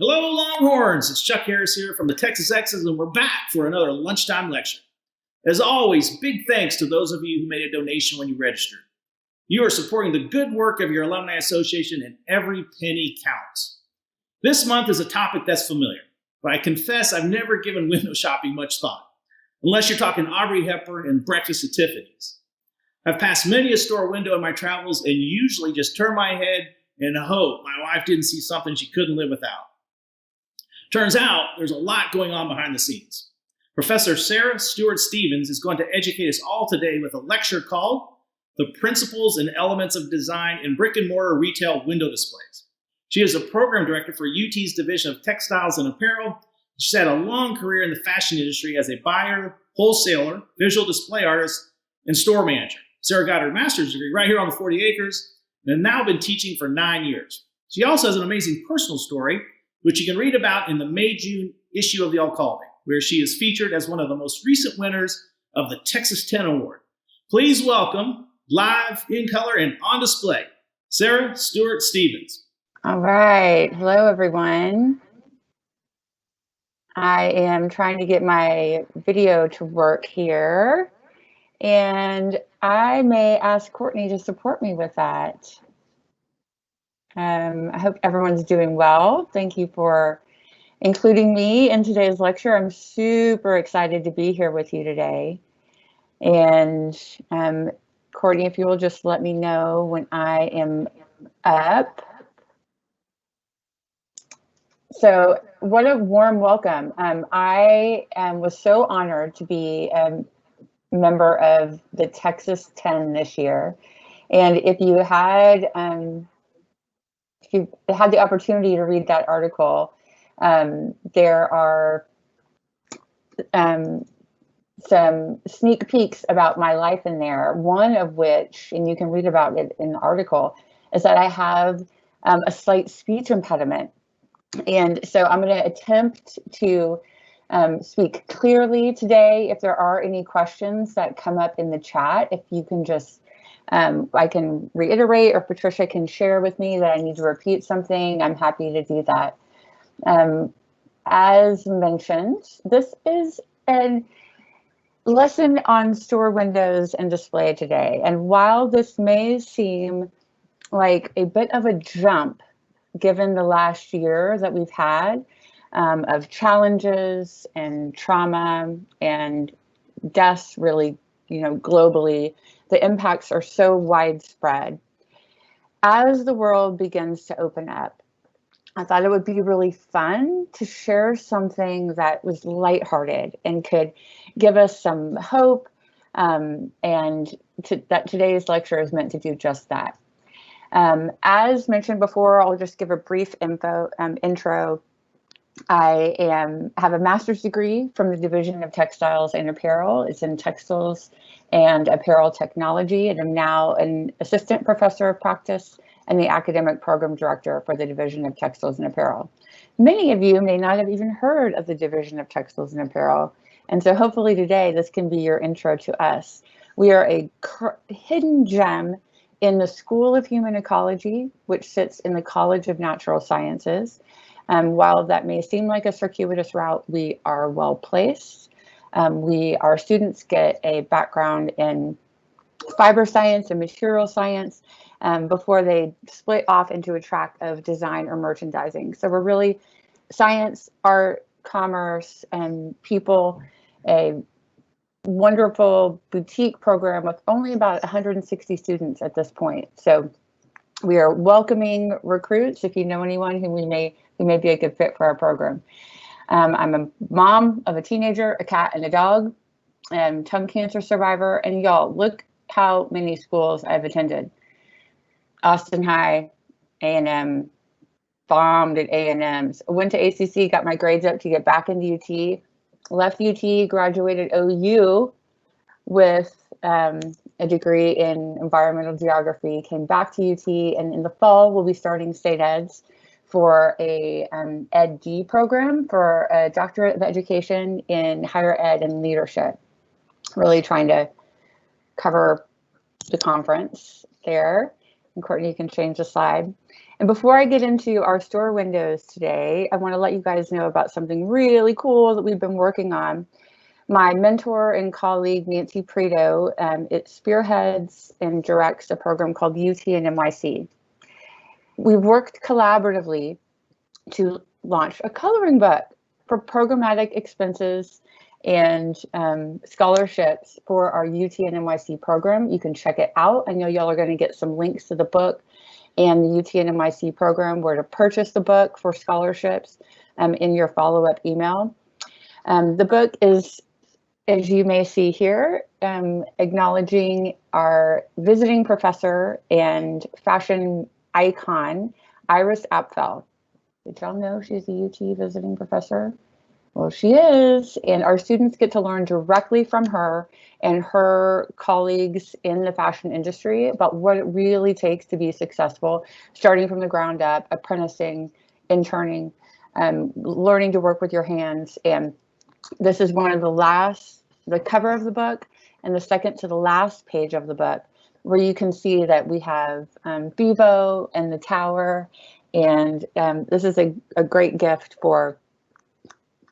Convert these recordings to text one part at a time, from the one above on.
Hello, Longhorns! It's Chuck Harris here from the Texas X's, and we're back for another lunchtime lecture. As always, big thanks to those of you who made a donation when you registered. You are supporting the good work of your alumni association, and every penny counts. This month is a topic that's familiar, but I confess I've never given window shopping much thought, unless you're talking Aubrey Hepburn and breakfast at Tiffany's. I've passed many a store window in my travels and usually just turn my head and hope my wife didn't see something she couldn't live without. Turns out there's a lot going on behind the scenes. Professor Sara Stewart Stevens is going to educate us all today with a lecture called The Principles and Elements of Design in Brick-and-Mortar Retail Window Displays. She is a program director for UT's Division of Textiles and Apparel. She's had a long career in the fashion industry as a buyer, wholesaler, visual display artist, and store manager. Sara got her master's degree right here on the 40 acres and has now been teaching for 9 years. She also has an amazing personal story, which you can read about in the May-June issue of the Alcalde, where she is featured as one of the most recent winners of the Texas 10 Award. Please welcome, live, in color, and on display, Sara Stewart Stevens. All right. Hello, everyone. I am trying to get my video to work here, and I may ask Courtney to support me with that. I hope everyone's doing well. Thank you for including me in today's lecture. I'm super excited to be here with you today. And Courtney, if you will just let me know when I am up. So what a warm welcome. I was so honored to be a member of the Texas 10 this year. And if you had the opportunity to read that article, there are some sneak peeks about my life in there. One of which, and you can read about it in the article, is that I have a slight speech impediment. And so I'm going to attempt to speak clearly today. If there are any questions that come up in the chat, if you can just I can reiterate, or Patricia can share with me that I need to repeat something, I'm happy to do that. As mentioned, this is a lesson on store windows and display today. And while this may seem like a bit of a jump, given the last year that we've had of challenges and trauma and deaths, really, globally, the impacts are so widespread. As the world begins to open up, I thought it would be really fun to share something that was lighthearted and could give us some hope, and that today's lecture is meant to do just that. As mentioned before, I'll just give a brief intro. I have a master's degree from the Division of Textiles and Apparel. It's in Textiles and Apparel Technology, and I'm now an assistant professor of practice and the academic program director for the Division of Textiles and Apparel. Many of you may not have even heard of the Division of Textiles and Apparel, and so hopefully today this can be your intro to us. We are a hidden gem in the School of Human Ecology, which sits in the College of Natural Sciences. While that may seem like a circuitous route, we are well placed. Our students get a background in fiber science and material science before they split off into a track of design or merchandising. So we're really science, art, commerce, and people, a wonderful boutique program with only about 160 students at this point. So we are welcoming recruits if you know anyone who may be a good fit for our program. I'm a mom of a teenager, a cat, and a dog, and tongue cancer survivor. And y'all, look how many schools I've attended. Austin High, A&M, bombed at A&Ms. Went to ACC, got my grades up to get back into UT. Left UT, graduated OU with a degree in environmental geography, came back to UT, and in the fall we'll be starting state eds for a Ed-D program for a doctorate of education in higher ed and leadership. Really trying to cover the conference there. And Courtney, you can change the slide. And before I get into our store windows today, I want to let you guys know about something really cool that we've been working on. My mentor and colleague, Nancy Prito, it spearheads and directs a program called UT and NYC. We've worked collaboratively to launch a coloring book for programmatic expenses and scholarships for our UT and NYC program. You can check it out. I know y'all are going to get some links to the book and the UT and NYC program where to purchase the book for scholarships in your follow-up email. The book is, as you may see here, acknowledging our visiting professor and fashion icon, Iris Apfel. Did y'all know she's a UT visiting professor? Well, she is, and our students get to learn directly from her and her colleagues in the fashion industry about what it really takes to be successful, starting from the ground up, apprenticing, interning, learning to work with your hands. And this is one of the cover of the book and the second to the last page of the book, where you can see that we have Bevo and the tower. And this is a great gift for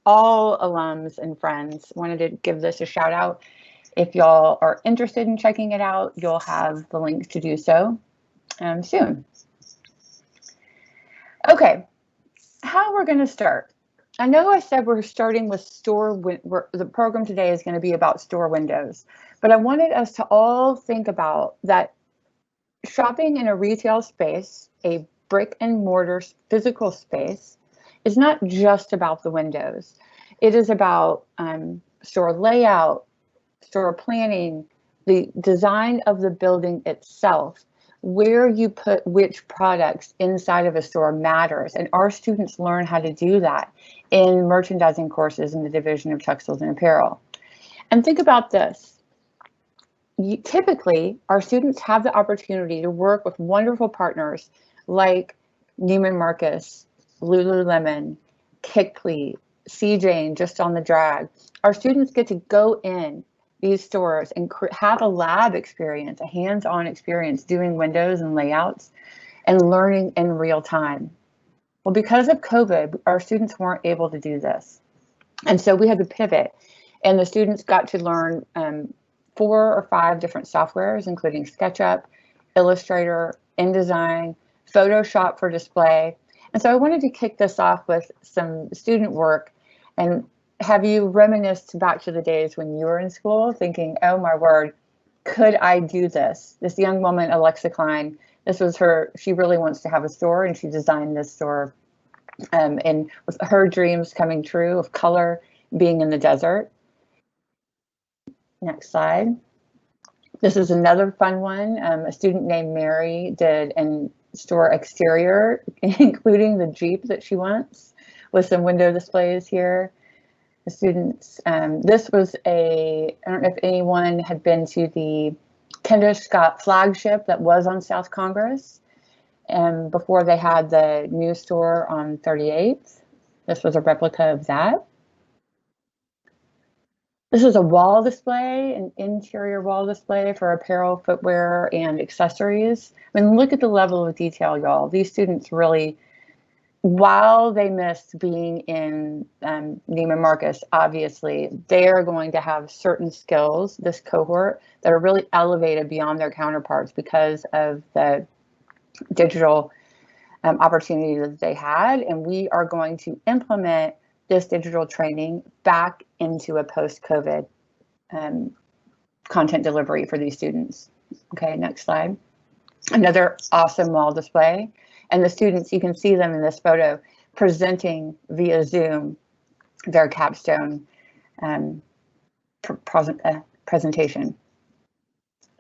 all alums and friends. Wanted to give this a shout out. If y'all are interested in checking it out, you'll have the link to do so soon. Okay, how we're going to start. I know I said we're starting with the program today is going to be about store windows, but I wanted us to all think about that shopping in a retail space, a brick and mortar physical space, is not just about the windows. It is about store layout, store planning, the design of the building itself, where you put which products inside of a store matters. And our students learn how to do that in merchandising courses in the Division of Textiles and Apparel. And think about this. Typically, our students have the opportunity to work with wonderful partners like Neiman Marcus, Lululemon, Kickley, CJ, just on the drag. Our students get to go in these stores and have a lab experience, a hands-on experience doing windows and layouts and learning in real time. Well, because of COVID, our students weren't able to do this. And so we had to pivot, and the students got to learn 4 or 5 different softwares, including SketchUp, Illustrator, InDesign, Photoshop for display. And so I wanted to kick this off with some student work and have you reminisced back to the days when you were in school thinking, oh my word, could I do this? This young woman, Alexa Klein, this was she really wants to have a store, and she designed this store and with her dreams coming true of color being in the desert. Next slide. This is another fun one. A student named Mary did an store exterior, including the Jeep that she wants, with some window displays here. The students, this was I don't know if anyone had been to the Kendra Scott flagship that was on South Congress, and before they had the new store on 38th. This was a replica of that. This is a wall display, an interior wall display for apparel, footwear, and accessories. I mean, look at the level of detail, y'all. These students really, while they missed being in Neiman Marcus, obviously, they're going to have certain skills, this cohort, that are really elevated beyond their counterparts because of the digital opportunity that they had. And we are going to implement this digital training back into a post-COVID content delivery for these students. Okay, next slide. Another awesome wall display. And the students, you can see them in this photo, presenting via Zoom their capstone presentation.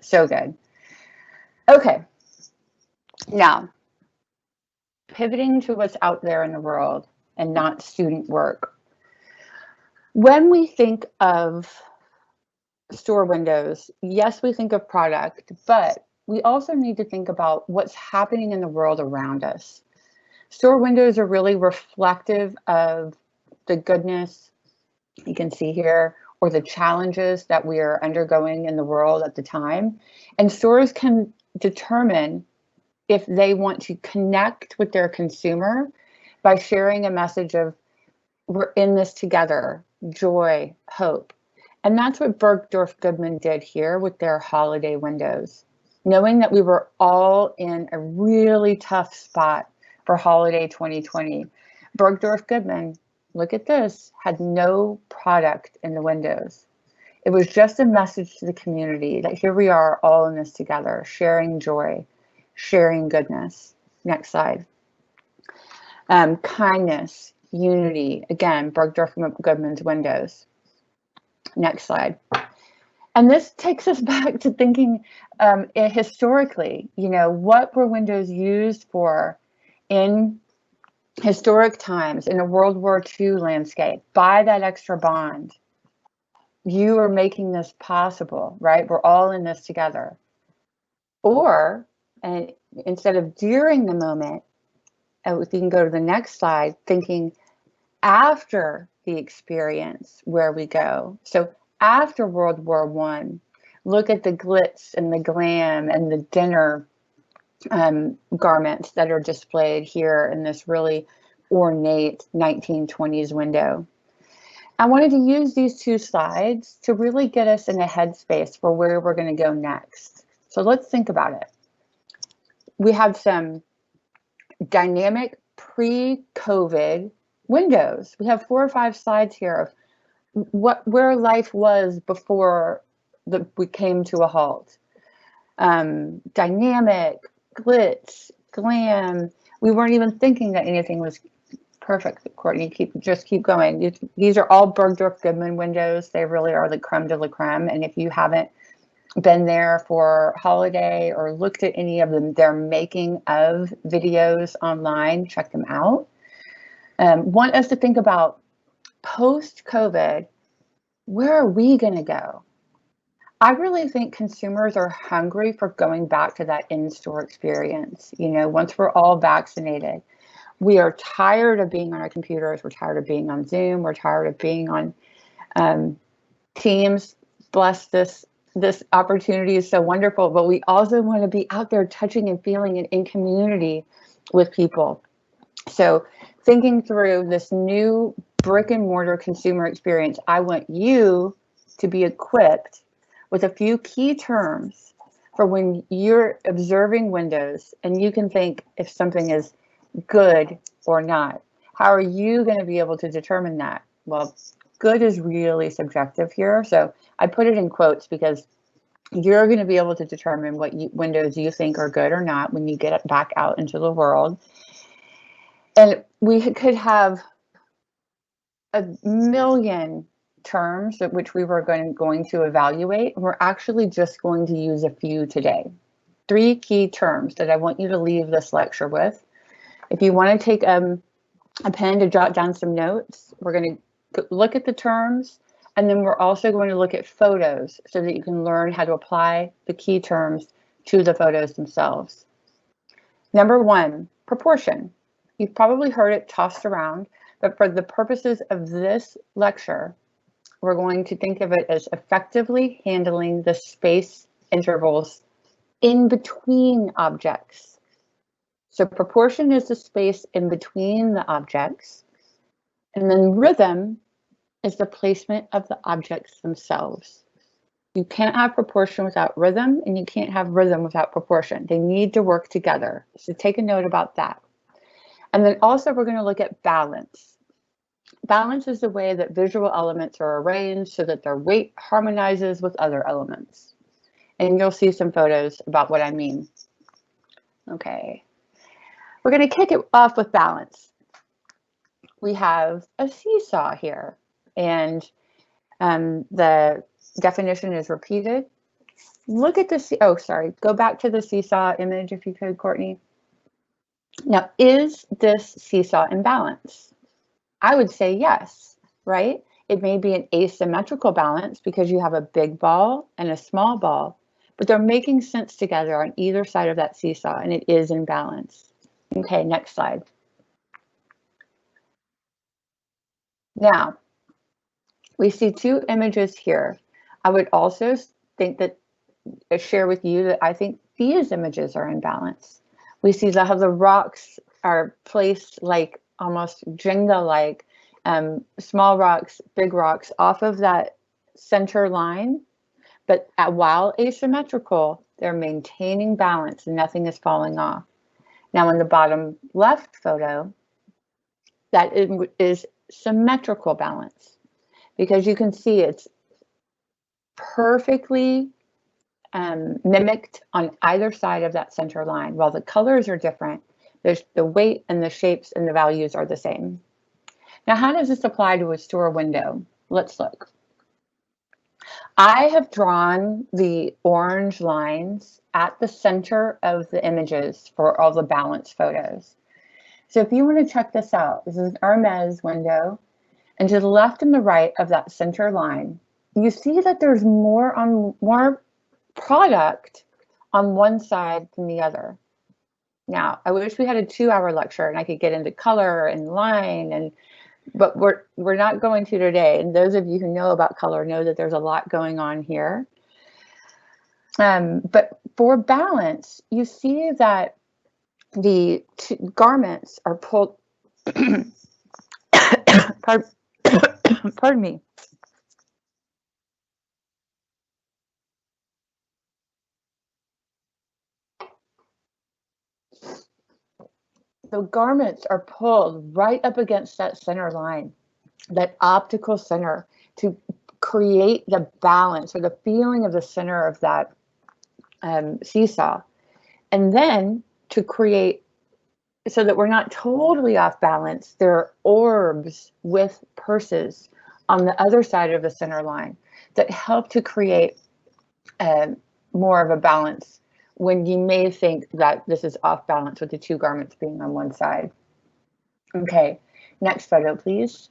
So good. Okay, now, pivoting to what's out there in the world and not student work. When we think of store windows, yes, we think of product, but we also need to think about what's happening in the world around us. Store windows are really reflective of the goodness you can see here, or the challenges that we are undergoing in the world at the time. And stores can determine if they want to connect with their consumer by sharing a message of, we're in this together, joy, hope. And that's what Bergdorf Goodman did here with their holiday windows. Knowing that we were all in a really tough spot for holiday 2020, Bergdorf Goodman, look at this, had no product in the windows. It was just a message to the community that here we are all in this together, sharing joy, sharing goodness. Next slide. Kindness, unity, again, Bergdorf Goodman's windows. Next slide. And this takes us back to thinking historically, what were windows used for in historic times, in a World War II landscape? Buy that extra bond. You are making this possible, right? We're all in this together. Or, and instead of during the moment, if you can go to the next slide, thinking after the experience, where we go. So after World War I, look at the glitz and the glam and the dinner garments that are displayed here in this really ornate 1920s window. I wanted to use these two slides to really get us in a headspace for where we're going to go next. So let's think about it. We have some dynamic pre-COVID windows. We have 4 or 5 slides here of where life was before we came to a halt. Dynamic, glitz, glam. We weren't even thinking that anything was perfect. Courtney, just keep going. These are all Bergdorf Goodman windows. They really are the creme de la creme. And if you haven't been there for holiday or looked at any of them, their making of videos online, check them out. Want us to think about post-COVID, where are we going to go? I really think consumers are hungry for going back to that in-store experience. Once we're all vaccinated, we are tired of being on our computers. We're tired of being on Zoom. We're tired of being on Teams. Bless this opportunity is so wonderful, but we also want to be out there touching and feeling and in community with people. So thinking through this new brick and mortar consumer experience, I want you to be equipped with a few key terms for when you're observing windows and you can think if something is good or not. How are you going to be able to determine that? Well, good is really subjective here. So I put it in quotes because you're going to be able to determine what windows you think are good or not when you get back out into the world. And we could have a million terms at which we were going to evaluate. We're actually just going to use a few today. 3 key terms that I want you to leave this lecture with. If you want to take a pen to jot down some notes, we're going to look at the terms, and then we're also going to look at photos so that you can learn how to apply the key terms to the photos themselves. Number 1, proportion. You've probably heard it tossed around, but for the purposes of this lecture, we're going to think of it as effectively handling the space intervals in between objects. So proportion is the space in between the objects, and then rhythm is the placement of the objects themselves. You can't have proportion without rhythm, and you can't have rhythm without proportion. They need to work together. So take a note about that. And then also we're going to look at balance. Balance is the way that visual elements are arranged so that their weight harmonizes with other elements. And you'll see some photos about what I mean. Okay. We're going to kick it off with balance. We have a seesaw here, and the definition is repeated. Look at the, oh, sorry, go back to the seesaw image if you could, Courtney. Now, is this seesaw in balance? I would say yes, right? It may be an asymmetrical balance because you have a big ball and a small ball, but they're making sense together on either side of that seesaw, and it is in balance. Okay, next slide. Now, we see 2 images here. I would also think that share with you that I think these images are in balance. We see how the rocks are placed like almost Jenga-like, small rocks, big rocks off of that center line. But while asymmetrical, they're maintaining balance and nothing is falling off. Now in the bottom left photo, that is symmetrical balance, because you can see it's perfectly mimicked on either side of that center line. While the colors are different, there's the weight and the shapes and the values are the same. Now, how does this apply to a store window? Let's look. I have drawn the orange lines at the center of the images for all the balance photos. So if you want to check this out, this is an Hermes window, and to the left and the right of that center line, you see that there's more product on one side than the other. Now, I wish we had a 2-hour lecture and I could get into color and line, but we're not going to today. And those of you who know about color know that there's a lot going on here. But for balance, you see that the garments are pulled. Pardon me. The garments are pulled right up against that center line, that optical center, to create the balance or the feeling of the center of that seesaw. And then to create, so that we're not totally off balance, there are orbs with purses on the other side of the center line that help to create more of a balance when you may think that this is off balance with the two garments being on one side. Okay, next photo, please.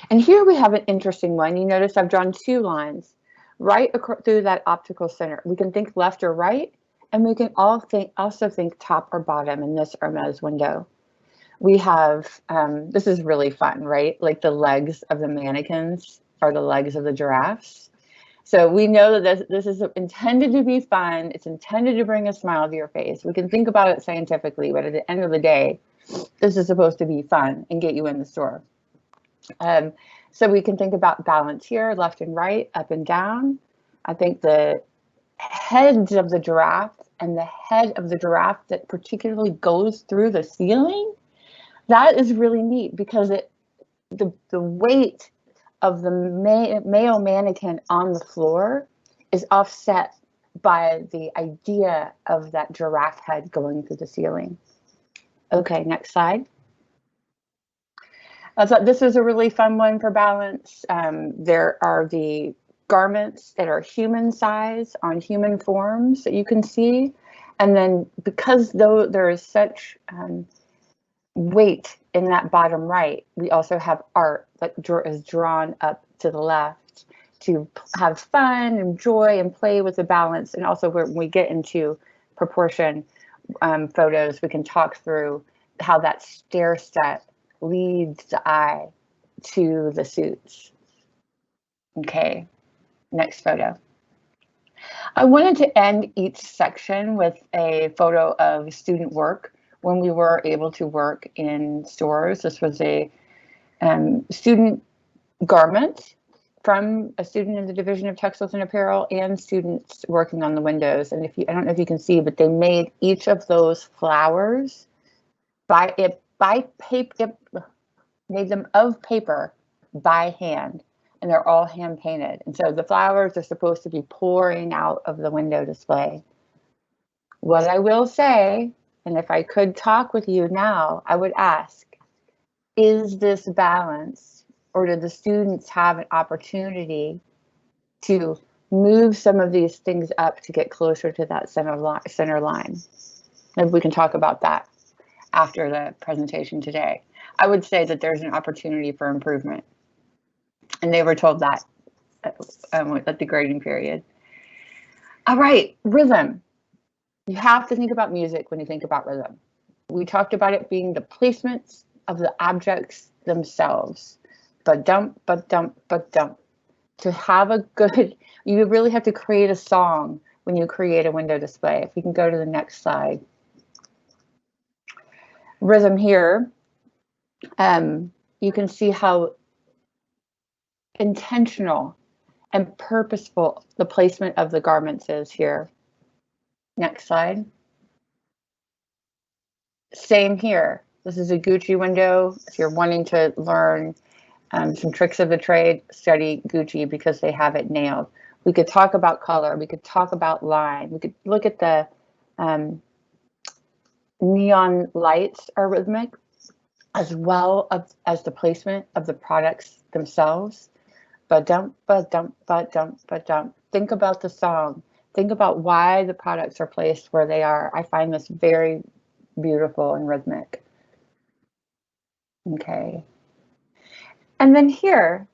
And here we have an interesting one. You notice I've drawn two lines right through that optical center. We can think left or right, and we can also think top or bottom in this Hermes window. We have, this is really fun, right? Like the legs of the mannequins are the legs of the giraffes. So we know that this is intended to be fun. It's intended to bring a smile to your face. We can think about it scientifically, but at the end of the day, this is supposed to be fun and get you in the store. So we can think about balance here, left and right, up and down. I think the heads of the giraffe and the head of the giraffe that particularly goes through the ceiling, that is really neat because the weight of the male mannequin on the floor is offset by the idea of that giraffe head going through the ceiling. Okay, next slide. I thought this was a really fun one for balance. There are the garments that are human size on human forms that you can see. And then because though there is such weight in that bottom right, we also have art that is drawn up to the left to have fun and joy and play with the balance. And also when we get into proportion photos, we can talk through how that stair step leads the eye to the suits. Okay, next photo. I wanted to end each section with a photo of student work when we were able to work in stores. This was a student garment from a student in the Division of Textiles and Apparel and students working on the windows. And I don't know if you can see, but they made each of those flowers by paper, made them of paper by hand, and they're all hand painted. And so the flowers are supposed to be pouring out of the window display. What I will say, and if I could talk with you now, I would ask, is this balance, or do the students have an opportunity to move some of these things up to get closer to that center line? Maybe we can talk about that after the presentation today. I would say that there's an opportunity for improvement. And they were told that at the grading period. All right, rhythm. You have to think about music when you think about rhythm. We talked about it being the placements of the objects themselves. Ba-dump, ba-dump, ba-dump. To have a good, you really have to create a song when you create a window display. If we can go to the next slide. Rhythm here, you can see how intentional and purposeful the placement of the garments is here. Next slide. Same here. This is a Gucci window. If you're wanting to learn some tricks of the trade, study Gucci because they have it nailed. We could talk about color. We could talk about line. We could look at the neon lights are rhythmic, as well as the placement of the products themselves. Ba-dump, ba-dump, ba-dump, ba-dump. Think about the song. Think about why the products are placed where they are. I find this very beautiful and rhythmic. Okay. And then here,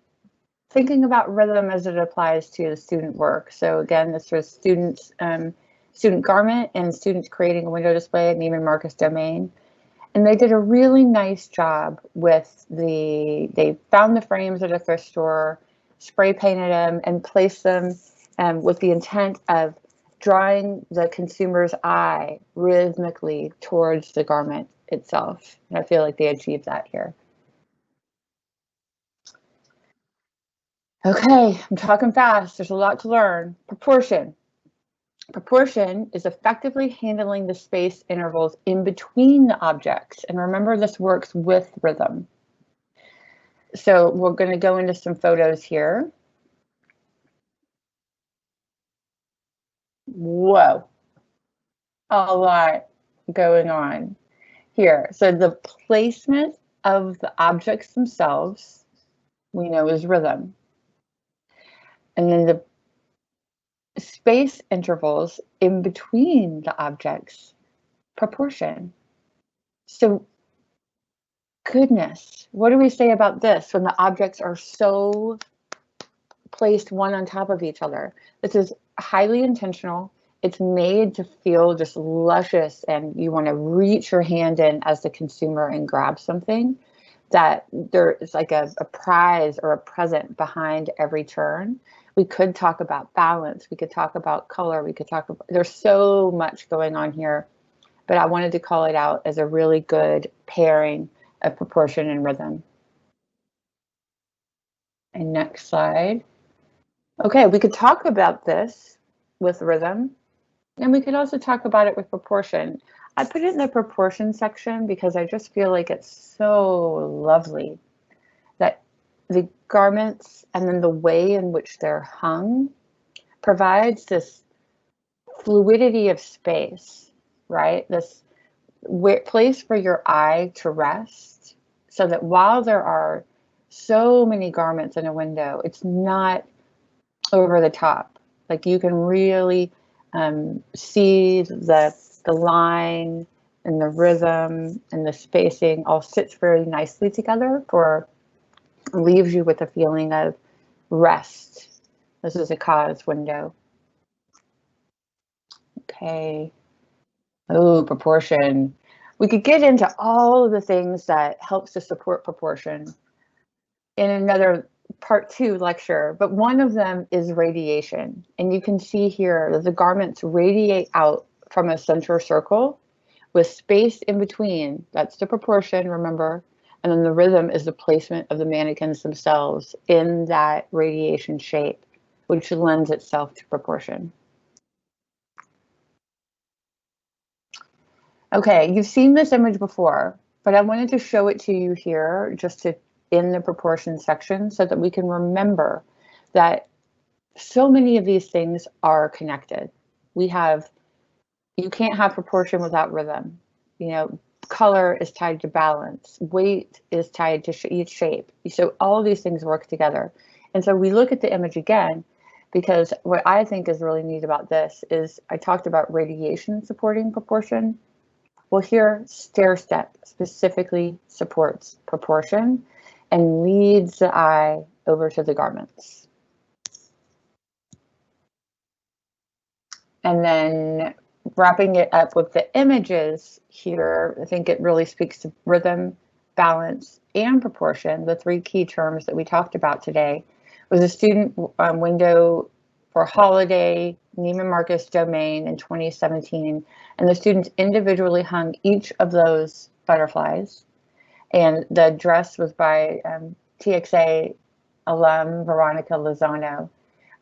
thinking about rhythm as it applies to the student work. So again, this was student garment and students creating a window display at Neiman Marcus domain. And they did a really nice job with they found the frames at a thrift store, spray painted them and placed them with the intent of drawing the consumer's eye rhythmically towards the garment itself. And I feel like they achieved that here. Okay, I'm talking fast. There's a lot to learn. Proportion. Proportion is effectively handling the space intervals in between the objects. And remember, this works with rhythm. So we're going to go into some photos here. Whoa, a lot going on here. So the placement of the objects themselves, we know, is rhythm. And then the space intervals in between the objects, proportion. So goodness, what do we say about this when the objects are so placed one on top of each other? This is highly intentional. It's made to feel just luscious and you want to reach your hand in as the consumer and grab something, that there is like a prize or a present behind every turn. We could talk about balance. We could talk about color. We could talk about, there's so much going on here, but I wanted to call it out as a really good pairing of proportion and rhythm. And next slide. Okay, we could talk about this with rhythm, and we could also talk about it with proportion. I put it in the proportion section because I just feel like it's so lovely that the garments and then the way in which they're hung provides this fluidity of space, right? This place for your eye to rest, so that while there are so many garments in a window, it's not over the top. Like you can really see the line and the rhythm and the spacing all sits very nicely together leaves you with a feeling of rest. This is a cause window. Okay. Oh, proportion. We could get into all of the things that helps to support proportion in another part 2 lecture, but one of them is radiation. And you can see here that the garments radiate out from a center circle with space in between. That's the proportion, remember? And then the rhythm is the placement of the mannequins themselves in that radiation shape, which lends itself to proportion. Okay, you've seen this image before, but I wanted to show it to you here just in the proportion section so that we can remember that so many of these things are connected. You can't have proportion without rhythm. You know, color is tied to balance, weight is tied to each shape. So all of these things work together. And so we look at the image again, because what I think is really neat about this is I talked about radiation supporting proportion. Well, here, stair step specifically supports proportion and leads the eye over to the garments. And then wrapping it up with the images here, I think it really speaks to rhythm, balance, and proportion. The 3 key terms that we talked about today was a student window for holiday Neiman Marcus domain in 2017, and the students individually hung each of those butterflies. And the dress was by TXA alum Veronica Lozano.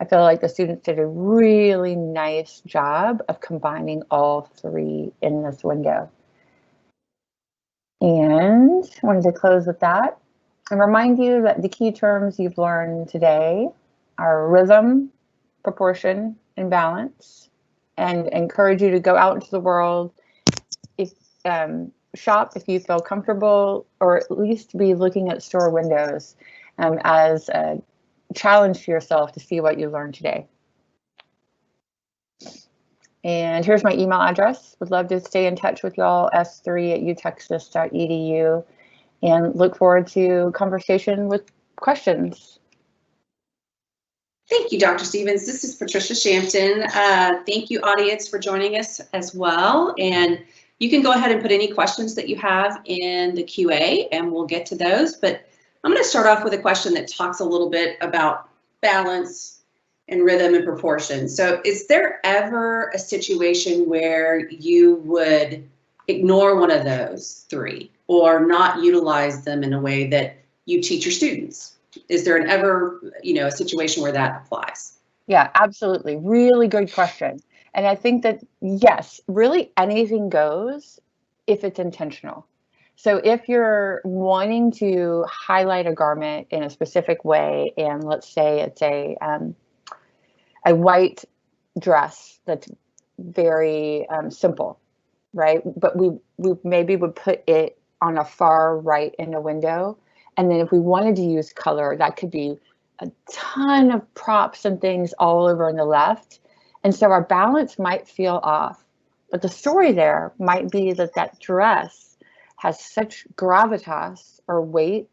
I feel like the students did a really nice job of combining all three in this window. And I wanted to close with that and remind you that the key terms you've learned today are rhythm, proportion, and balance, and encourage you to go out into the world, if shop if you feel comfortable, or at least be looking at store windows as a challenge to yourself to see what you learned today. And here's my email address. Would love to stay in touch with y'all, s3@utexas.edu, and look forward to conversation with questions. Thank you, Dr. Stevens. This is Patricia Shampton. Thank you, audience, for joining us as well. And you can go ahead and put any questions that you have in the QA, and we'll get to those. But I'm going to start off with a question that talks a little bit about balance and rhythm and proportion. So is there ever a situation where you would ignore one of those three or not utilize them in a way that you teach your students? Is there a situation where that applies? Yeah, absolutely. Really good question. And I think that, yes, really anything goes if it's intentional. So if you're wanting to highlight a garment in a specific way, and let's say it's a white dress that's very simple, right? But we maybe would put it on a far right in the window. And then if we wanted to use color, that could be a ton of props and things all over on the left. And so our balance might feel off. But the story there might be that that dress has such gravitas or weight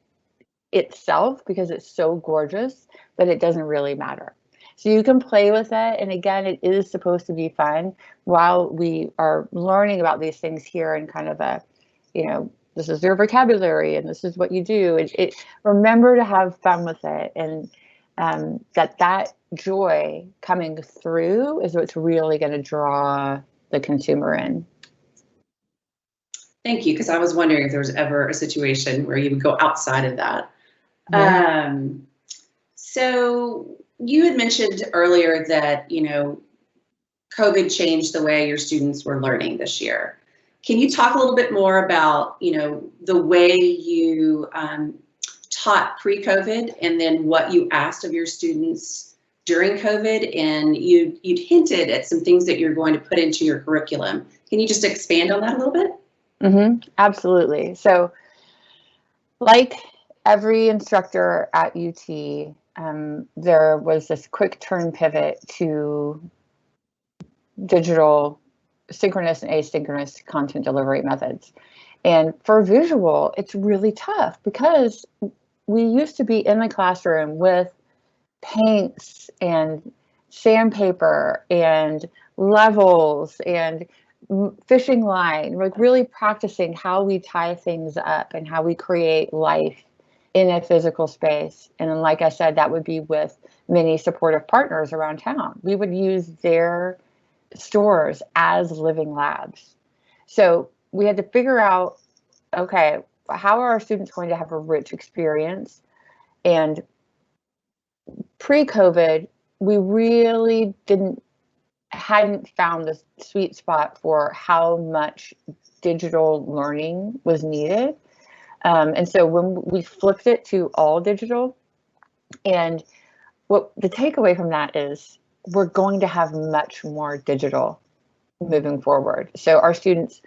itself because it's so gorgeous that it doesn't really matter. So you can play with it. And again, it is supposed to be fun while we are learning about these things here in kind of a, this is your vocabulary and this is what you do. Remember to have fun with it. And that joy coming through is what's really going to draw the consumer in. Thank you, because I was wondering if there was ever a situation where you would go outside of that. Mm-hmm. So you had mentioned earlier that, COVID changed the way your students were learning this year. Can you talk a little bit more about, the way you taught pre-COVID and then what you asked of your students during COVID? And you'd hinted at some things that you're going to put into your curriculum. Can you just expand on that a little bit? Mm-hmm. Absolutely. So like every instructor at UT, there was this quick turn pivot to digital synchronous and asynchronous content delivery methods. And for visual, it's really tough because we used to be in the classroom with paints and sandpaper and levels and fishing line, like really practicing how we tie things up and how we create life in a physical space. And then, like I said, that would be with many supportive partners around town. We would use their stores as living labs. So we had to figure out, okay, how are our students going to have a rich experience? And pre-COVID, we really hadn't found the sweet spot for how much digital learning was needed. And so when we flipped it to all digital, and what the takeaway from that is we're going to have much more digital moving forward. So our students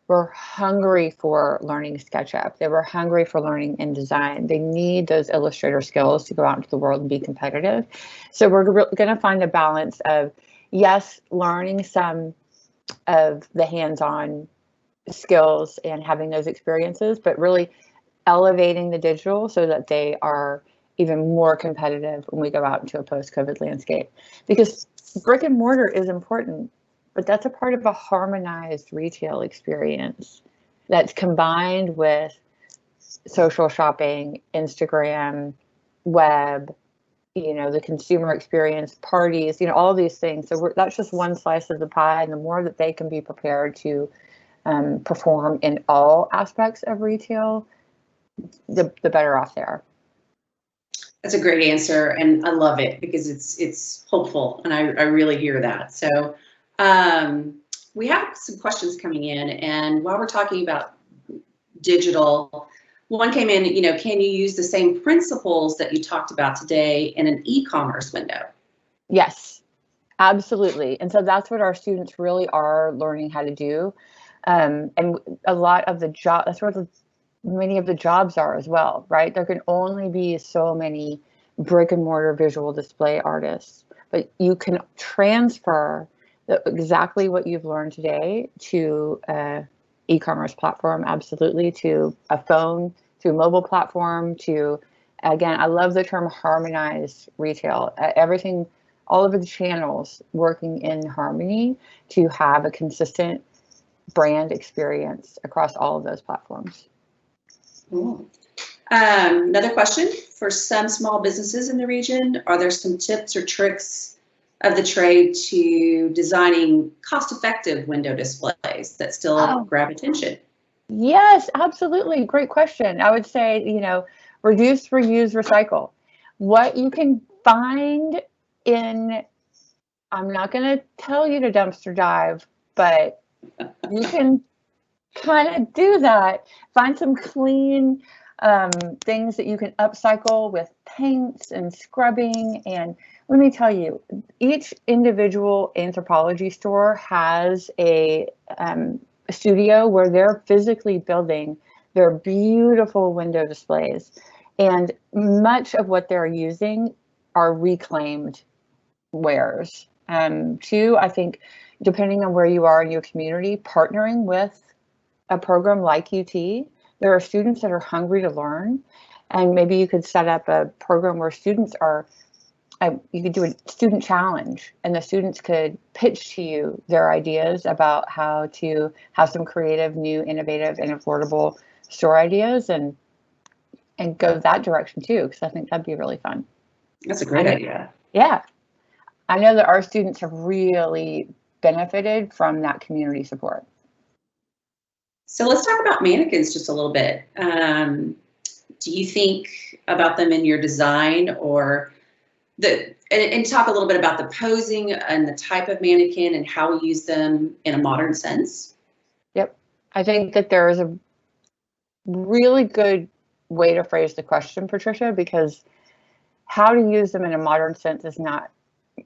were hungry for learning SketchUp. They were hungry for learning InDesign. They need those Illustrator skills to go out into the world and be competitive. So we're going to find a balance of, yes, learning some of the hands-on skills and having those experiences, but really elevating the digital so that they are even more competitive when we go out into a post-COVID landscape. Because brick and mortar is important, but that's a part of a harmonized retail experience that's combined with social shopping, Instagram, web, the consumer experience, parties, all these things. So that's just one slice of the pie. And the more that they can be prepared to perform in all aspects of retail, the better off they are. That's a great answer, and I love it because it's hopeful, and I really hear that. So we have some questions coming in, and while we're talking about digital, one came in, can you use the same principles that you talked about today in an e-commerce window? Yes, absolutely. And so that's what our students really are learning how to do. And a lot of the job, that's where many of the jobs are as well, right? There can only be so many brick and mortar visual display artists, but you can transfer exactly what you've learned today to e-commerce platform, absolutely, to a phone, to a mobile platform, to, again, I love the term harmonized retail. Everything, all of the channels working in harmony to have a consistent brand experience across all of those platforms. Cool. Another question, for some small businesses in the region, are there some tips or tricks of the trade to designing cost-effective window displays that still grab attention? Yes, absolutely. Great question. I would say, reduce, reuse, recycle. What you can find in, I'm not going to tell you to dumpster dive, but you can kind of do that. Find some clean things that you can upcycle with paints and scrubbing. And let me tell you, each individual Anthropologie store has a studio where they're physically building their beautiful window displays. And much of what they're using are reclaimed wares. Two, I think, depending on where you are in your community, partnering with a program like UT, there are students that are hungry to learn, and maybe you could set up a program where students are, you could do a student challenge, and the students could pitch to you their ideas about how to have some creative, new, innovative, and affordable store ideas, and go that direction too, because I think that'd be really fun. That's a great idea. Yeah. I know that our students have really benefited from that community support. So let's talk about mannequins just a little bit. Do you think about them in your design, or and talk a little bit about the posing and the type of mannequin and how we use them in a modern sense? Yep. I think that there is a really good way to phrase the question, Patricia, because how to use them in a modern sense is not,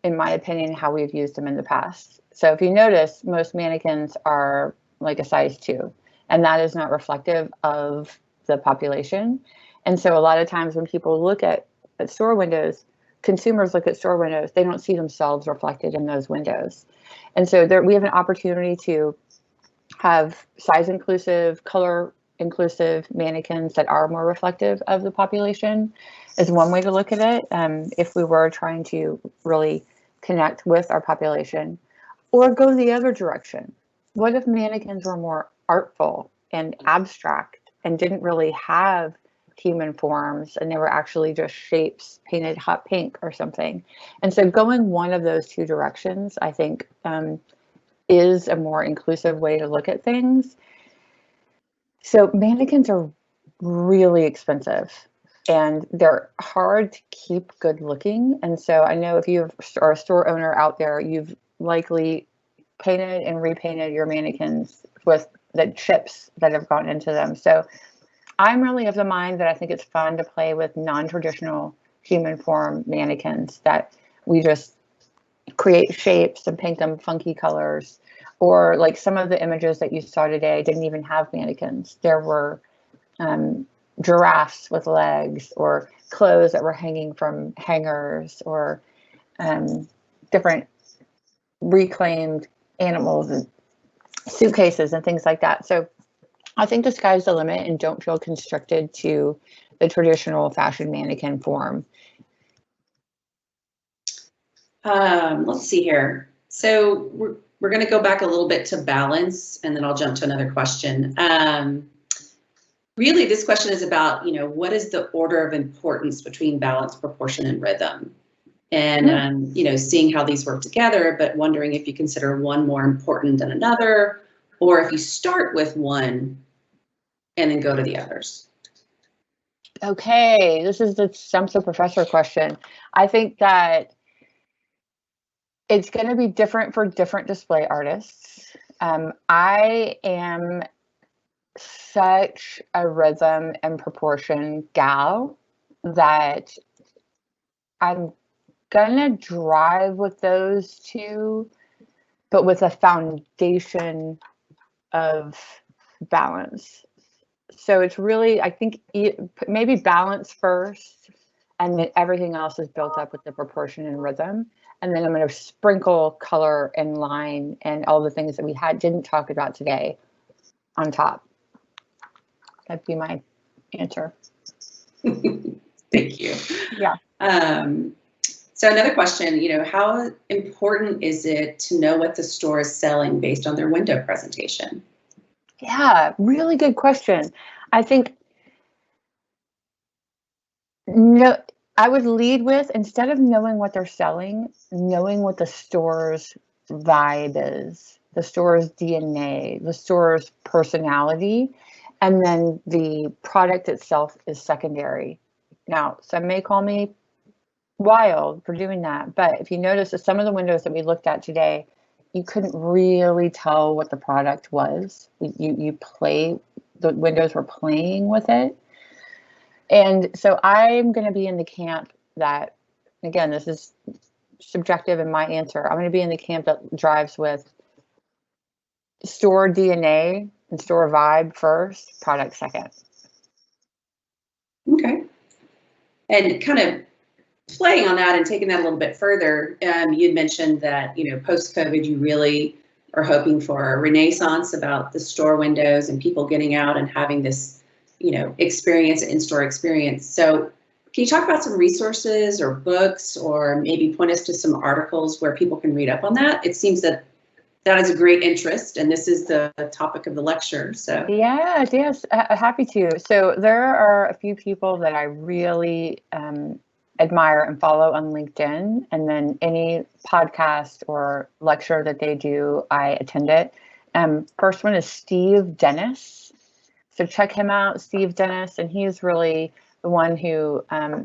in my opinion, how we've used them in the past. So if you notice, most mannequins are like a size 2, and that is not reflective of the population. And so a lot of times when people look at store windows, consumers look at store windows, they don't see themselves reflected in those windows. And so we have an opportunity to have size inclusive, color inclusive mannequins that are more reflective of the population is one way to look at it. If we were trying to really connect with our population, or go the other direction. What if mannequins were more artful and abstract and didn't really have human forms, and they were actually just shapes painted hot pink or something? And so going one of those two directions, I think, is a more inclusive way to look at things. So mannequins are really expensive, and they're hard to keep good looking. And so I know if you are a store owner out there, you've likely painted and repainted your mannequins with the chips that have gone into them. So I'm really of the mind that I think it's fun to play with non-traditional human form mannequins, that we just create shapes and paint them funky colors. Or like some of the images that you saw today didn't even have mannequins. There were giraffes with legs, or clothes that were hanging from hangers, or different reclaimed animals and suitcases and things like that. So I think the sky's the limit, and don't feel constricted to the traditional fashion mannequin form. Let's see here. So we're going to go back a little bit to balance, and then I'll jump to another question. Really, this question is about, what is the order of importance between balance, proportion, and rhythm? And, seeing how these work together, but wondering if you consider one more important than another, or if you start with one and then go to the others? Okay, this is the stump the professor question. I think that it's going to be different for different display artists. I am such a rhythm and proportion gal that I'm gonna drive with those two, but with a foundation of balance. So it's really, I think, maybe balance first, and then everything else is built up with the proportion and rhythm. And then I'm going to sprinkle color and line and all the things that we didn't talk about today on top. That'd be my answer. Thank you. Yeah. So another question, how important is it to know what the store is selling based on their window presentation? Yeah, really good question. I think no, I would lead with, instead of knowing what they're selling, knowing what the store's vibe is, the store's DNA, the store's personality, and then the product itself is secondary. Now, some may call me wild for doing that, but if you notice that some of the windows that we looked at today, you couldn't really tell what the product was. The windows were playing with it. And so I'm going to be in the camp that, again, this is subjective in my answer. I'm going to be in the camp that drives with store DNA and store vibe first, product second. Okay. And kind of playing on that and taking that a little bit further, you'd mentioned that, post-COVID, you really are hoping for a renaissance about the store windows and people getting out and having this, experience, in-store experience. So can you talk about some resources or books, or maybe point us to some articles where people can read up on that? It seems that is a great interest, and this is the topic of the lecture. So yes, happy to. So there are a few people that I really admire and follow on LinkedIn, and then any podcast or lecture that they do, I attend it. First one is Steve Dennis. So check him out, Steve Dennis, and he's really the one who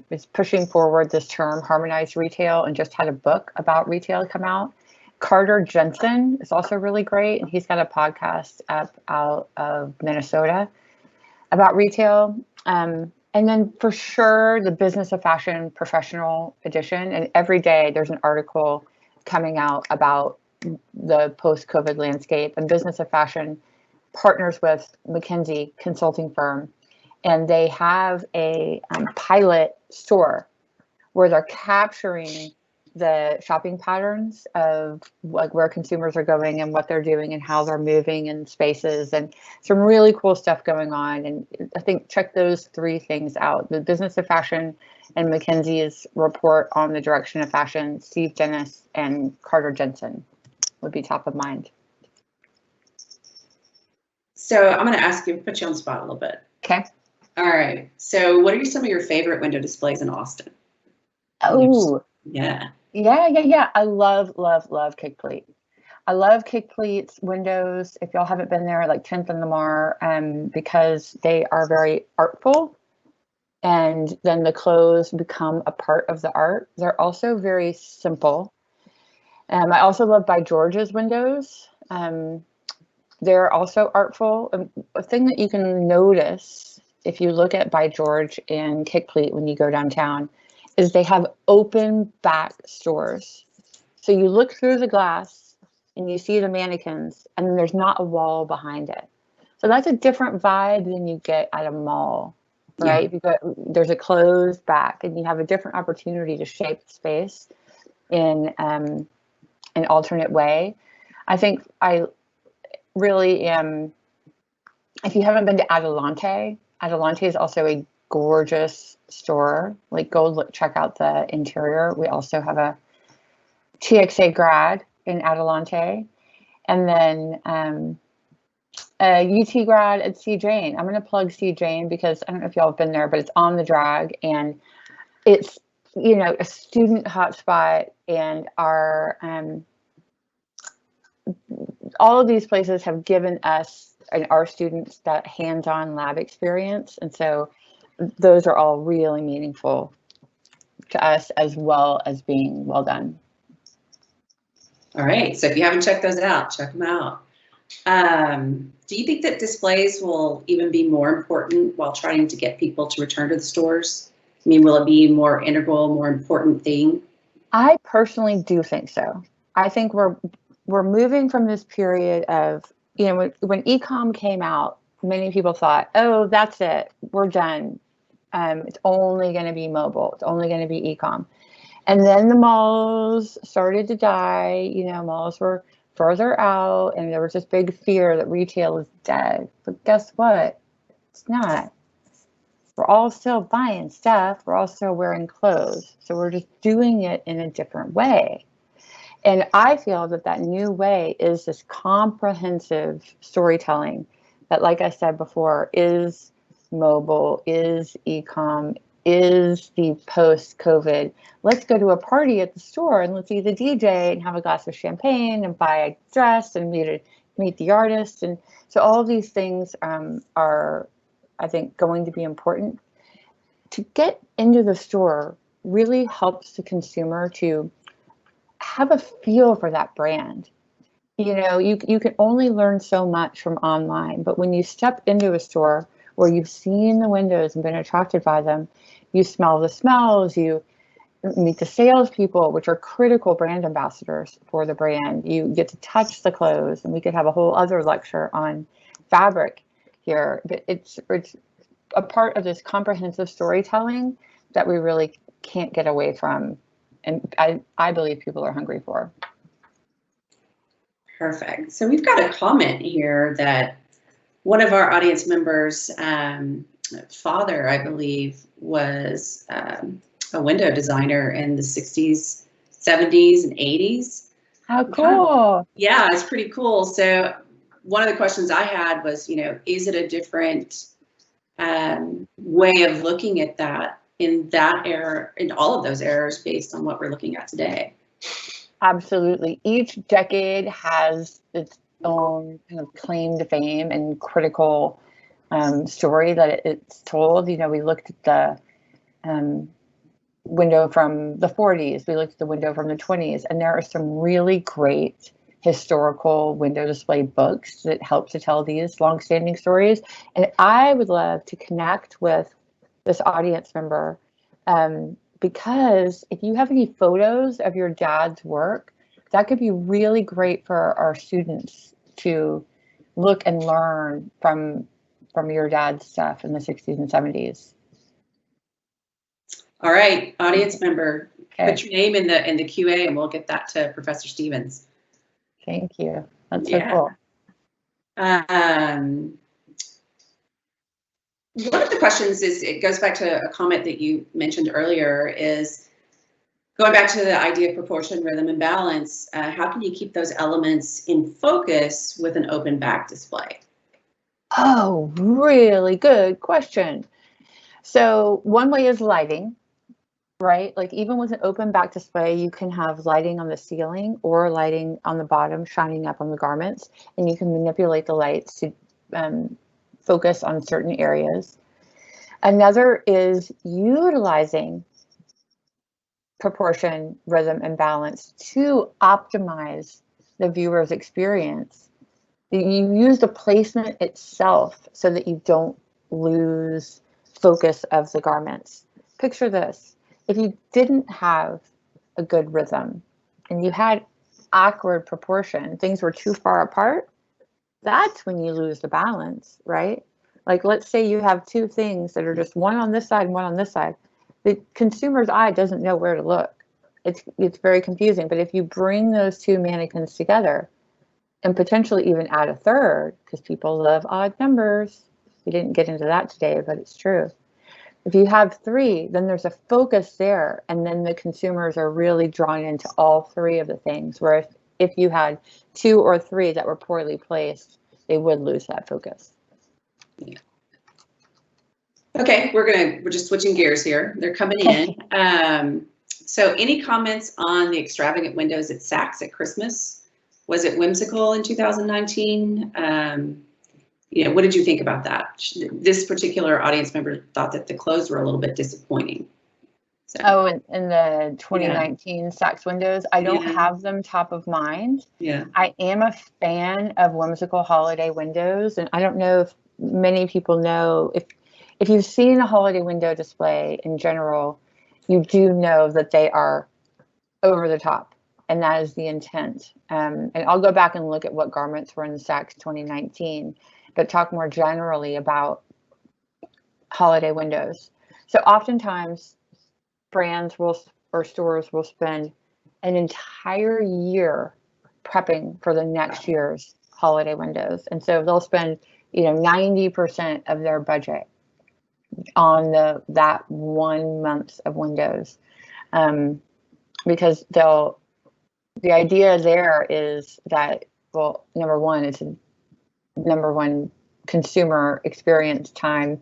is pushing forward this term, harmonized retail, and just had a book about retail come out. Carter Jensen is also really great, and he's got a podcast out of Minnesota about retail. And then for sure, the Business of Fashion Professional Edition, and every day there's an article coming out about the post-COVID landscape. And Business of Fashion partners with McKinsey consulting firm, and they have a pilot store where they're capturing the shopping patterns of like where consumers are going and what they're doing and how they're moving in spaces, and some really cool stuff going on. And I think check those three things out: the Business of Fashion and McKinsey's report on the direction of fashion. Steve Dennis and Carter Jensen would be top of mind. So I'm going to put you on the spot a little bit. Okay. All right. So what are some of your favorite window displays in Austin? Oh, yeah. I love Kickplate. I love Kickplate's windows. If y'all haven't been there, like 10th and Lamar, because they are very artful, and then the clothes become a part of the art. They're also very simple. I also love By George's windows. They're also artful. A thing that you can notice if you look at By George and Kickplate when you go downtown is they have open back stores. So you look through the glass and you see the mannequins, and then there's not a wall behind it. So that's a different vibe than you get at a mall, right? Yeah. There's a closed back, and you have a different opportunity to shape the space in an alternate way. I think I really am. If you haven't been to Adelante is also a gorgeous store. Like, go check out the interior. We also have a TXA grad in Adelante, and then a UT grad at C. Jane. I'm going to plug C. Jane because I don't know if y'all have been there, but it's on the drag, and it's, a student hotspot, and our all of these places have given us and our students that hands-on lab experience. And so those are all really meaningful to us, as well as being well done. All right, so if you haven't checked those out, check them out. Do you think that displays will even be more important while trying to get people to return to the stores? I mean, will it be more integral, more important thing? I personally do think so. I think we're moving from this period of, you know, when e-com came out, many people thought, oh, that's it, we're done. It's only going to be mobile. It's only going to be e-com. And then the malls started to die. You know, malls were further out, and there was this big fear that retail is dead. But guess what? It's not. We're all still buying stuff. We're all still wearing clothes. So we're just doing it in a different way. And I feel that that new way is this comprehensive storytelling that, like I said before, is mobile, is e-com, is the post-COVID. Let's go to a party at the store and let's see the DJ and have a glass of champagne and buy a dress and meet the artist. And so all of these things are, I think, going to be important. To get into the store really helps the consumer to have a feel for that brand. You know, you can only learn so much from online, but when you step into a store where you've seen the windows and been attracted by them, you smell the smells, you meet the salespeople, which are critical brand ambassadors for the brand. You get to touch the clothes, and we could have a whole other lecture on fabric here. But it's a part of this comprehensive storytelling that we really can't get away from, and I believe people are hungry for. Perfect. So we've got a comment here that one of our audience members' father, I believe, was a window designer in the 60s, 70s, and 80s. How cool. Yeah, it's pretty cool. So one of the questions I had was, you know, is it a different way of looking at that in that era, in all of those eras, based on what we're looking at today? Absolutely. Each decade has its own kind of claim to fame and critical story that it's told. You know, we looked at the window from the 40s, we looked at the window from the 20s, and there are some really great historical window display books that help to tell these longstanding stories. And I would love to connect with this audience member because if you have any photos of your dad's work, that could be really great for our students to look and learn from your dad's stuff in the 60s and 70s. All right, audience member, okay. Put your name in the QA and we'll get that to Professor Stevens. Thank you. That's so cool. One of the questions is, it goes back to a comment that you mentioned earlier, is going back to the idea of proportion, rhythm, and balance. How can you keep those elements in focus with an open back display? Oh, really good question. So one way is lighting, right? Like even with an open back display, you can have lighting on the ceiling or lighting on the bottom shining up on the garments, and you can manipulate the lights to focus on certain areas. Another is utilizing proportion, rhythm, and balance to optimize the viewer's experience. You use the placement itself so that you don't lose focus of the garments. Picture this. If you didn't have a good rhythm and you had awkward proportion, things were too far apart, that's when you lose the balance, right? Like, let's say you have two things that are just one on this side and one on this side. The consumer's eye doesn't know where to look. It's very confusing. But if you bring those two mannequins together and potentially even add a third, because people love odd numbers. We didn't get into that today, but it's true. If you have three, then there's a focus there, and then the consumers are really drawn into all three of the things. Where if you had two or three that were poorly placed, they would lose that focus. Yeah. Okay, we're just switching gears here. They're coming in. So any comments on the extravagant windows at Saks at Christmas? Was it whimsical in 2019? What did you think about that? This particular audience member thought that the clothes were a little bit disappointing. So, oh, in the 2019 Saks windows, I don't have them top of mind. Yeah. I am a fan of whimsical holiday windows, and I don't know if many people know, if you've seen a holiday window display in general, you do know that they are over the top, and that is the intent. And I'll go back and look at what garments were in the Saks 2019, but talk more generally about holiday windows. So oftentimes brands or stores will spend an entire year prepping for the next year's holiday windows. And so they'll spend, 90% of their budget on that 1 month of windows. Because the idea there is that, well, number one, it's a number one consumer experience time.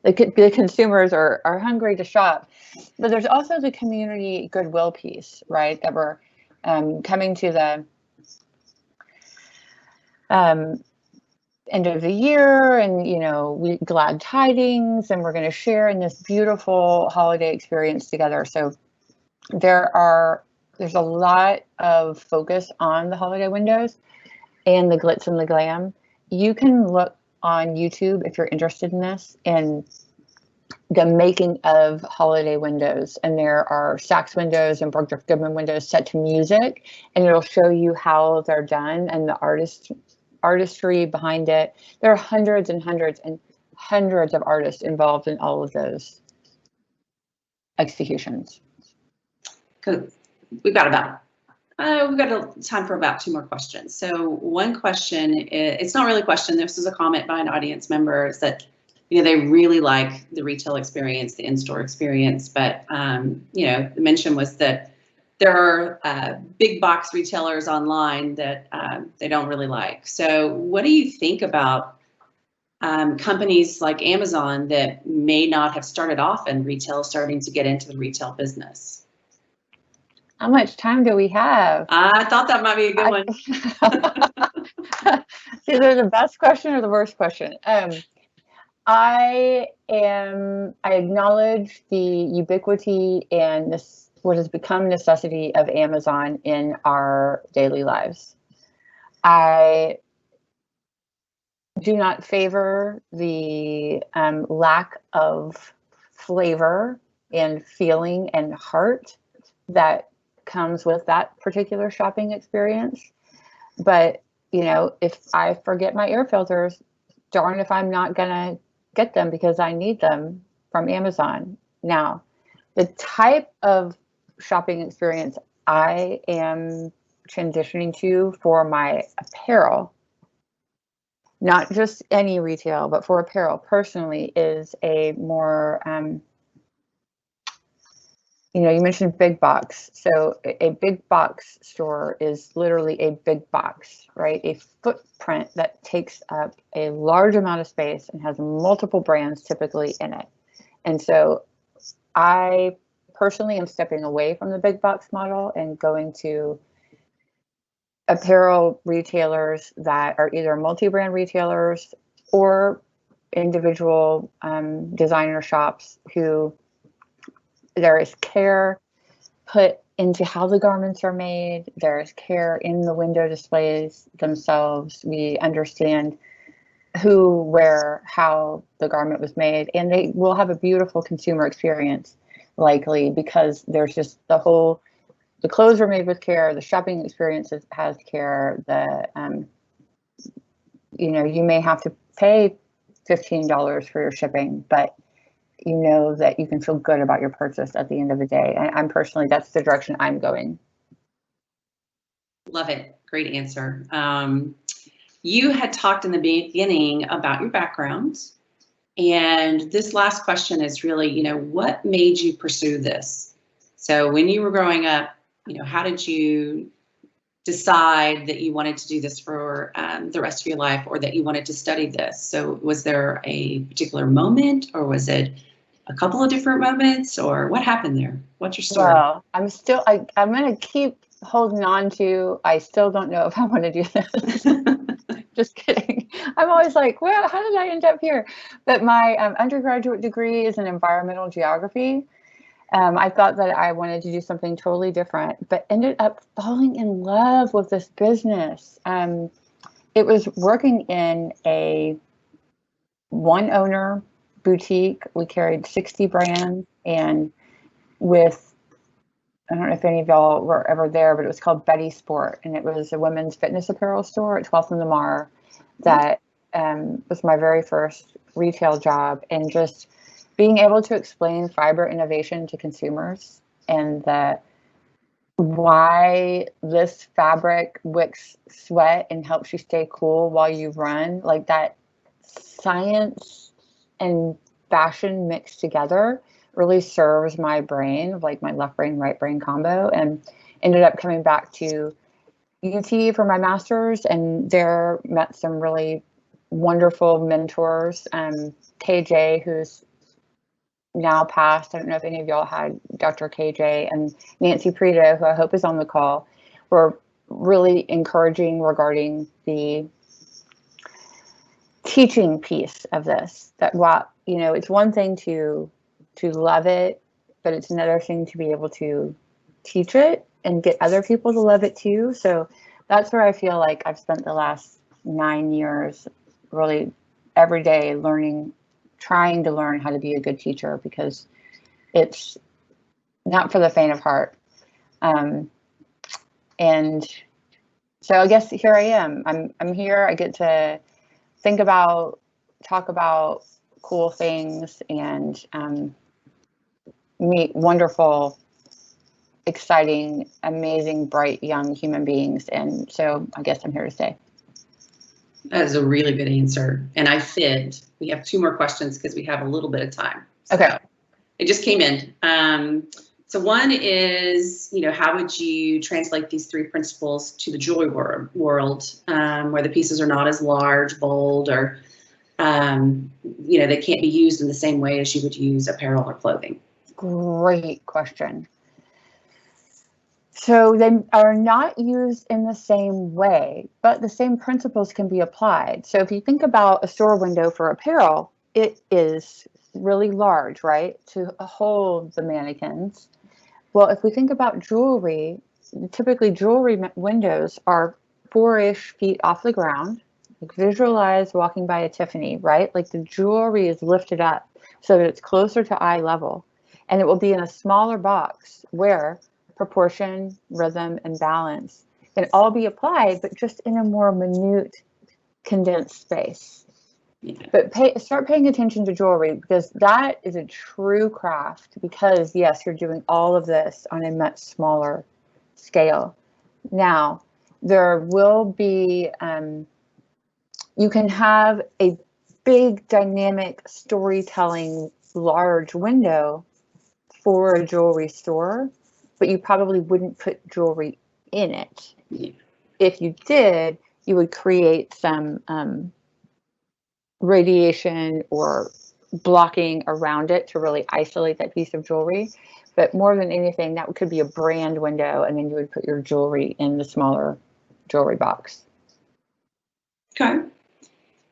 The consumers are hungry to shop, but there's also the community goodwill piece, right? That we're coming to the end of the year, and we glad tidings, and we're going to share in this beautiful holiday experience together. So there's a lot of focus on the holiday windows and the glitz and the glam. You can look on YouTube if you're interested in this, and the making of holiday windows, and there are Saks windows and Bergdorf Goodman windows set to music, and it'll show you how they're done and the artistry behind it. There are hundreds and hundreds and hundreds of artists involved in all of those executions. Good. We've got time for about 2 more questions. So one question, it's not really a question, this is a comment by an audience member, is that they really like the retail experience, the in-store experience, but the mention was that there are big box retailers online that they don't really like. So what do you think about companies like Amazon that may not have started off in retail, starting to get into the retail business? How much time do we have? I thought that might be a good one. It's either the best question or the worst question. I acknowledge the ubiquity and what has become necessity of Amazon in our daily lives. I do not favor the lack of flavor and feeling and heart that comes with that particular shopping experience. But, if I forget my air filters, darn if I'm not gonna get them because I need them from Amazon. Now, the type of shopping experience I am transitioning to for my apparel, not just any retail, but for apparel personally, is a more you mentioned big box. So a big box store is literally a big box, right? A footprint that takes up a large amount of space and has multiple brands typically in it. And so I personally am stepping away from the big box model and going to apparel retailers that are either multi-brand retailers or individual designer shops who there is care put into how the garments are made. There is care in the window displays themselves. We understand who, where, how the garment was made, and they will have a beautiful consumer experience, likely, because there's just the clothes were made with care, the shopping experience has care, you may have to pay $15 for your shipping, but you know that you can feel good about your purchase at the end of the day. And I'm personally, that's the direction I'm going. Love it. Great answer. You had talked in the beginning about your background, and this last question is really, what made you pursue this? So when you were growing up, how did you decide that you wanted to do this for the rest of your life, or that you wanted to study this? So was there a particular moment, or was it a couple of different moments, or what happened there? What's your story? Well, I'm going to keep holding on to. I still don't know if I want to do this. Just kidding. I'm always like, well, how did I end up here? But my undergraduate degree is in environmental geography. I thought that I wanted to do something totally different, but ended up falling in love with this business. It was working in a one owner boutique. We carried 60 brands, and with, I don't know if any of y'all were ever there, but it was called Betty Sport, and it was a women's fitness apparel store at 12th and Lamar. That was my very first retail job, and just being able to explain fiber innovation to consumers, and that why this fabric wicks sweat and helps you stay cool while you run, like that science and fashion mixed together really serves my brain, like my left brain, right brain combo, and ended up coming back to UT for my master's, and there met some really wonderful mentors. KJ, who's now passed, I don't know if any of y'all had Dr. KJ, and Nancy Prito, who I hope is on the call, were really encouraging regarding the teaching piece of this. That while, you know, it's one thing to love it, but it's another thing to be able to teach it and get other people to love it too. So that's where I feel like I've spent the last 9 years really every day learning, trying to learn how to be a good teacher, because it's not for the faint of heart. And so I guess here I am. I'm here. I get to think about, talk about cool things, and meet wonderful, exciting, amazing, bright, young human beings. And so I guess I'm here to stay. That is a really good answer. And I fibbed. We have 2 more questions because we have a little bit of time. Okay. So it just came in. So one is, you know, how would you translate these 3 principles to the jewelry world, where the pieces are not as large, bold, or, you know, they can't be used in the same way as you would use apparel or clothing? Great question. So they are not used in the same way, but the same principles can be applied. So if you think about a store window for apparel, it is really large, right, to hold the mannequins. Well, if we think about jewelry, typically jewelry windows are 4-ish feet off the ground. Like, visualize walking by a Tiffany, right? Like the jewelry is lifted up so that it's closer to eye level, and it will be in a smaller box where proportion, rhythm, and balance can all be applied, but just in a more minute, condensed space. Yeah. But start paying attention to jewelry, because that is a true craft, because yes, you're doing all of this on a much smaller scale. Now, there will be, you can have a big dynamic storytelling large window for a jewelry store, but you probably wouldn't put jewelry in it. Yeah. If you did, you would create some radiation or blocking around it to really isolate that piece of jewelry. But more than anything, that could be a brand window, and then you would put your jewelry in the smaller jewelry box. Okay.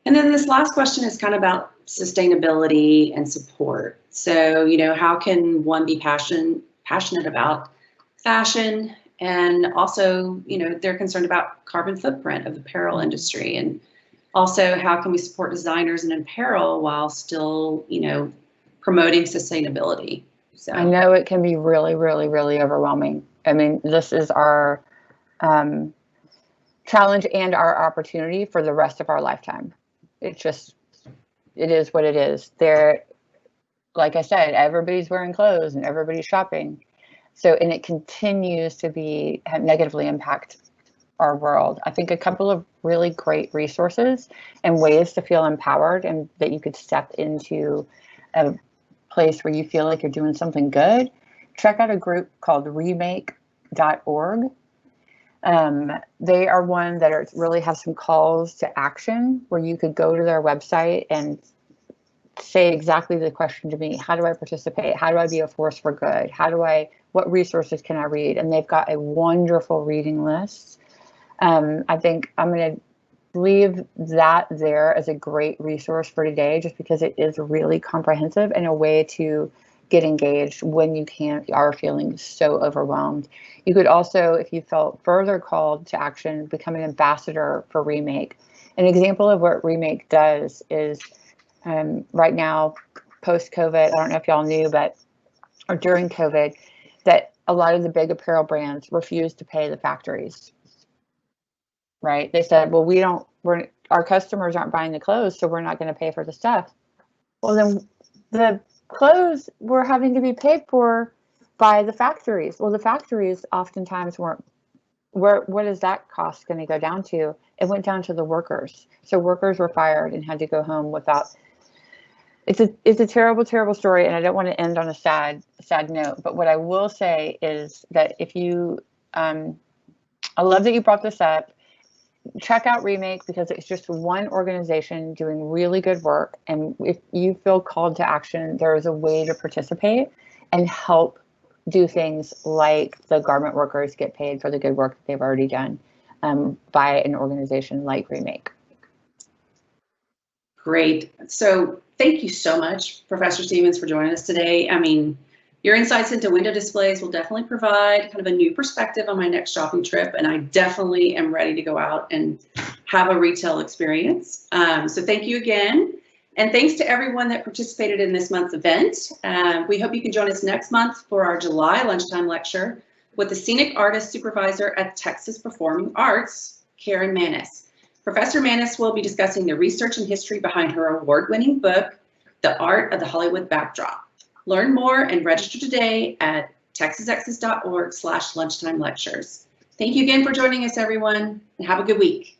And then this last question is kind of about sustainability and support. So, you know, how can one be passionate about fashion, and also, you know, they're concerned about carbon footprint of the apparel industry, and also how can we support designers in apparel while still, you know, promoting sustainability? So I know it can be really, really, really overwhelming. I mean, this is our challenge and our opportunity for the rest of our lifetime. It is what it is. There, like I said, everybody's wearing clothes and everybody's shopping. So, and it continues to negatively impact our world. I think a couple of really great resources and ways to feel empowered, and that you could step into a place where you feel like you're doing something good. Check out a group called remake.org. They are one that really have some calls to action where you could go to their website and say exactly the question to me. How do I participate? How do I be a force for good? What resources can I read? And they've got a wonderful reading list. I think I'm going to leave that there as a great resource for today, just because it is really comprehensive and a way to get engaged when you are feeling so overwhelmed. You could also, if you felt further called to action, become an ambassador for Remake. An example of what Remake does is right now, post-COVID, I don't know if y'all knew, or during COVID, that a lot of the big apparel brands refused to pay the factories. Right? They said, well, our customers aren't buying the clothes, so we're not going to pay for the stuff. Well, then the clothes were having to be paid for by the factories. Well, the factories oftentimes weren't. What is that cost going to go down to? It went down to the workers. So workers were fired and had to go home without. It's a terrible, terrible story, and I don't want to end on a sad note. But what I will say is that if you, I love that you brought this up. Check out Remake, because it's just one organization doing really good work. And if you feel called to action, there is a way to participate and help do things like the garment workers get paid for the good work that they've already done by an organization like Remake. Great. So thank you so much, Professor Stevens, for joining us today. I mean, your insights into window displays will definitely provide kind of a new perspective on my next shopping trip, and I definitely am ready to go out and have a retail experience. So thank you again, and thanks to everyone that participated in this month's event. We hope you can join us next month for our July lunchtime lecture with the Scenic Artist Supervisor at Texas Performing Arts, Karen Manis. Professor Manis will be discussing the research and history behind her award-winning book, The Art of the Hollywood Backdrop. Learn more and register today at texasexes.org/lunchtime lectures. Thank you again for joining us, everyone, and have a good week.